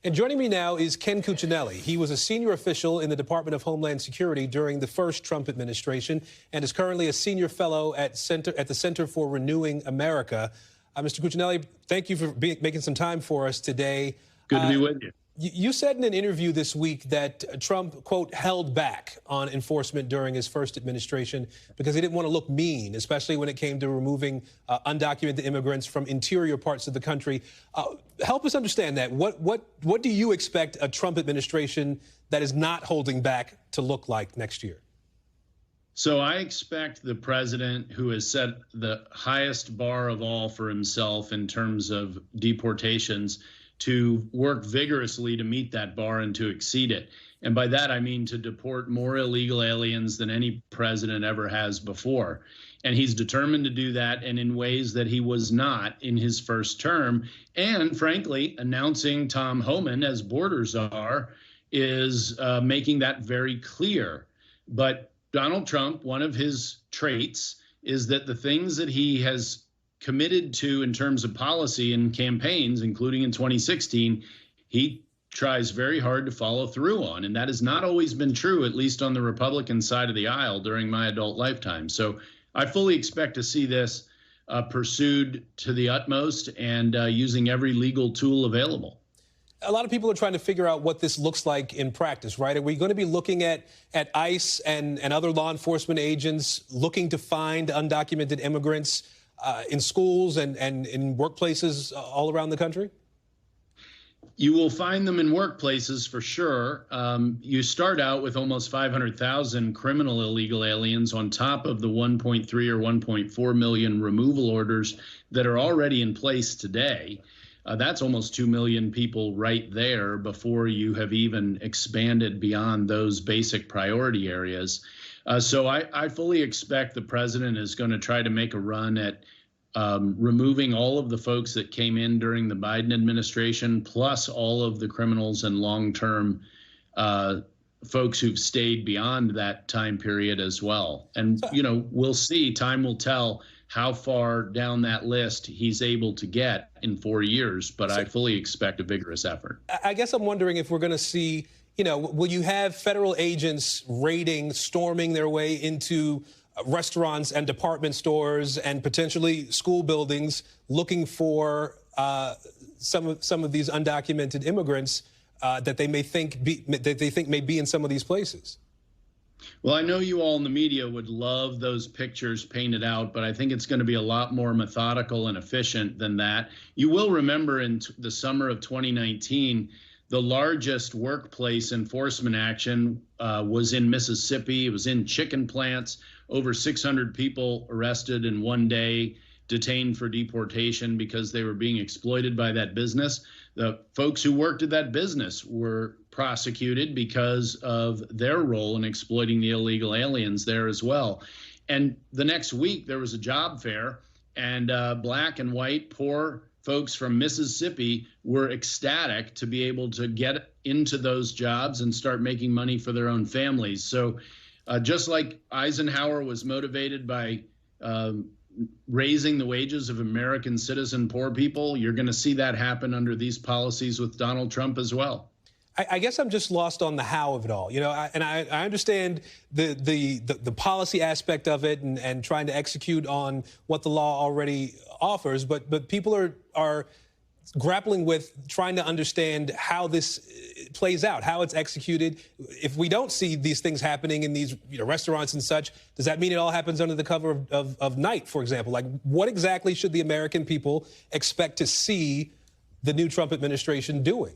And joining me now is Ken Cuccinelli. He was a senior official in the Department of Homeland Security during the first Trump administration and is currently a senior fellow at the Center for Renewing America. Mr. Cuccinelli, thank you for making some time for us today. Good to be with you. You said in an interview this week that Trump, quote, held back on enforcement during his first administration because he didn't want to look mean, especially when it came to removing undocumented immigrants from interior parts of the country. Help us understand that. What do you expect a Trump administration that is not holding back to look like next year? So I expect the president, who has set the highest bar of all for himself in terms of deportations, to work vigorously to meet that bar and to exceed it. And by that, I mean to deport more illegal aliens than any president ever has before. And he's determined to do that, and in ways that he was not in his first term. And frankly, announcing Tom Homan as border czar is making that very clear. But Donald Trump, one of his traits is that the things that he has committed to in terms of policy and campaigns, including in 2016, he tries very hard to follow through on. And that has not always been true, at least on the Republican side of the aisle during my adult lifetime. So I fully expect to see this pursued to the utmost and using every legal tool available. A lot of people are trying to figure out what this looks like in practice, right? Are we going to be looking at ICE and other law enforcement agents looking to find undocumented immigrants in schools and in workplaces all around the country? You will find them in workplaces for sure. You start out with almost 500,000 criminal illegal aliens on top of the 1.3 or 1.4 million removal orders that are already in place today. That's almost 2 million people right there before you have even expanded beyond those basic priority areas. So I fully expect the president is going to try to make a run at removing all of the folks that came in during the Biden administration, plus all of the criminals and long-term folks who've stayed beyond that time period as well. And, you know, we'll see, time will tell how far down that list he's able to get in 4 years. But I fully expect a vigorous effort. I guess I'm wondering if we're going to see, you know, will you have federal agents raiding, storming their way into restaurants and department stores and potentially school buildings looking for some of these undocumented immigrants that they may think may be in some of these places? Well, I know you all in the media would love those pictures painted out, but I think it's going to be a lot more methodical and efficient than that. You will remember in the summer of 2019, the largest workplace enforcement action was in Mississippi. It was in chicken plants. Over 600 people arrested in one day, detained for deportation because they were being exploited by that business. The folks who worked at that business were prosecuted because of their role in exploiting the illegal aliens there as well. And the next week, there was a job fair, and black and white, poor folks from Mississippi were ecstatic to be able to get into those jobs and start making money for their own families. So just like Eisenhower was motivated by raising the wages of American citizen poor people, you're going to see that happen under these policies with Donald Trump as well. I guess I'm just lost on the how of it all, you know, and I understand the policy aspect of it and trying to execute on what the law already offers, but people are grappling with trying to understand how this plays out, how it's executed. If we don't see these things happening in these restaurants and such, does that mean it all happens under the cover of night, for example? Like, what exactly should the American people expect to see the new Trump administration doing?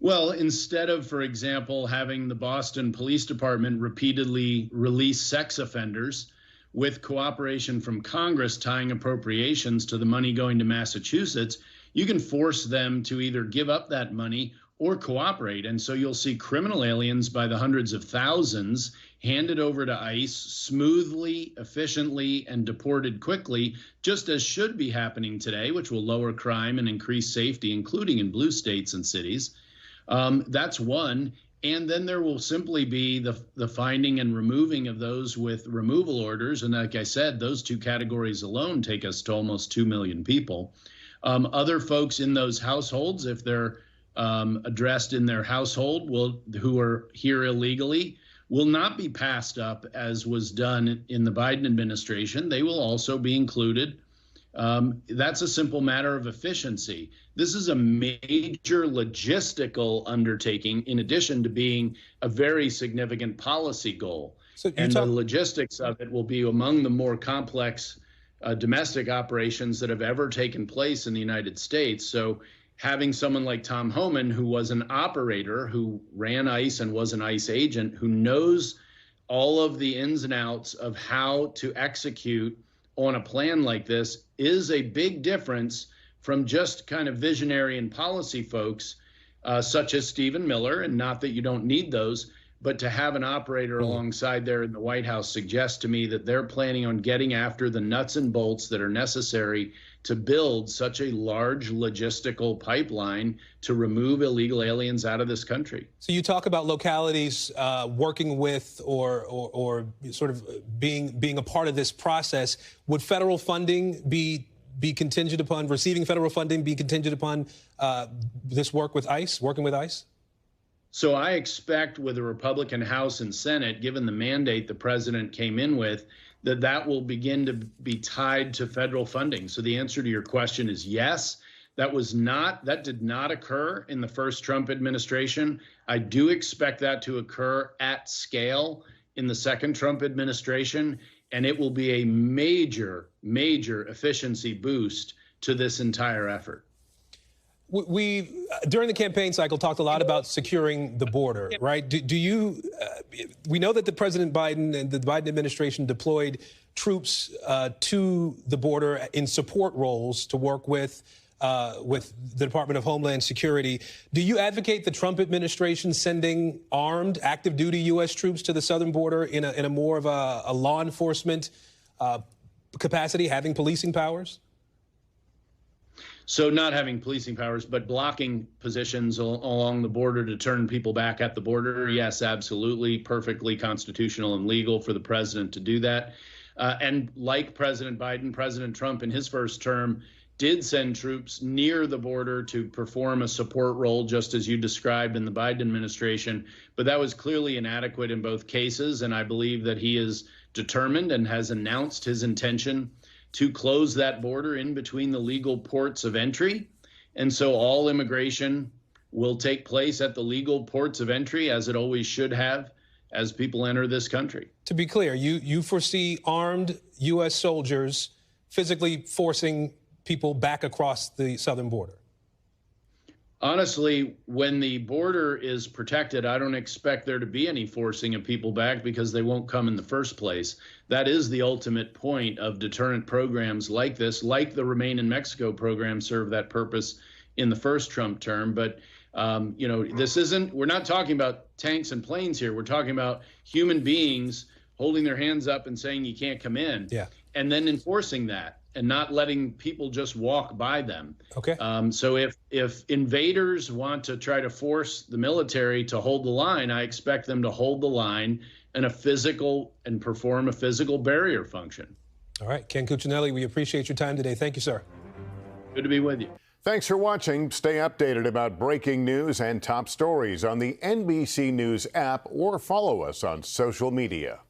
Well, instead of, for example, having the Boston Police Department repeatedly release sex offenders with cooperation from Congress tying appropriations to the money going to Massachusetts, you can force them to either give up that money or cooperate. And so you'll see criminal aliens by the hundreds of thousands handed over to ICE smoothly, efficiently, and deported quickly, just as should be happening today, which will lower crime and increase safety, including in blue states and cities. That's one. And then there will simply be the finding and removing of those with removal orders. And like I said, those two categories alone take us to almost 2 million people. Other folks in those households, if they're addressed in their household who are here illegally will not be passed up as was done in the Biden administration. They will also be included. That's a simple matter of efficiency. This is a major logistical undertaking in addition to being a very significant policy goal. And the logistics of it will be among the more complex domestic operations that have ever taken place in the United States. So having someone like Tom Homan, who was an operator, who ran ICE and was an ICE agent, who knows all of the ins and outs of how to execute on a plan like this, is a big difference from just kind of visionary and policy folks such as Stephen Miller, and not that you don't need those, but to have an operator alongside there in the White House suggests to me that they're planning on getting after the nuts and bolts that are necessary to build such a large logistical pipeline to remove illegal aliens out of this country. So you talk about localities working with or sort of being a part of this process. Would federal funding be contingent upon, receiving federal funding be contingent upon this work with ICE, working with ICE? So I expect with the Republican House and Senate, given the mandate the president came in with, that will begin to be tied to federal funding. So the answer to your question is yes. That did not occur in the first Trump administration. I do expect that to occur at scale in the second Trump administration, and it will be a major, major efficiency boost to this entire effort. We during the campaign cycle talked a lot about securing the border, right? Do you? We know that the President Biden and the Biden administration deployed troops to the border in support roles to work with the Department of Homeland Security. Do you advocate the Trump administration sending armed, active duty U.S. troops to the southern border in a more of a law enforcement capacity, having policing powers? So not having policing powers, but blocking positions along the border to turn people back at the border. Yes, absolutely. Perfectly constitutional and legal for the president to do that. And like President Biden, President Trump in his first term did send troops near the border to perform a support role, just as you described in the Biden administration. But that was clearly inadequate in both cases. And I believe that he is determined and has announced his intention to close that border in between the legal ports of entry. And so all immigration will take place at the legal ports of entry, as it always should have, as people enter this country. To be clear, you foresee armed U.S. soldiers physically forcing people back across the southern border? Honestly, when the border is protected, I don't expect there to be any forcing of people back because they won't come in the first place. That is the ultimate point of deterrent programs like this, like the Remain in Mexico program served that purpose in the first Trump term. But, we're not talking about tanks and planes here. We're talking about human beings holding their hands up and saying you can't come in. Yeah. And then enforcing that and not letting people just walk by them. Okay. So if invaders want to try to force the military to hold the line, I expect them to hold the line and perform a physical barrier function. All right. Ken Cuccinelli, we appreciate your time today. Thank you, sir. Good to be with you. Thanks for watching. Stay updated about breaking news and top stories on the NBC News app or follow us on social media.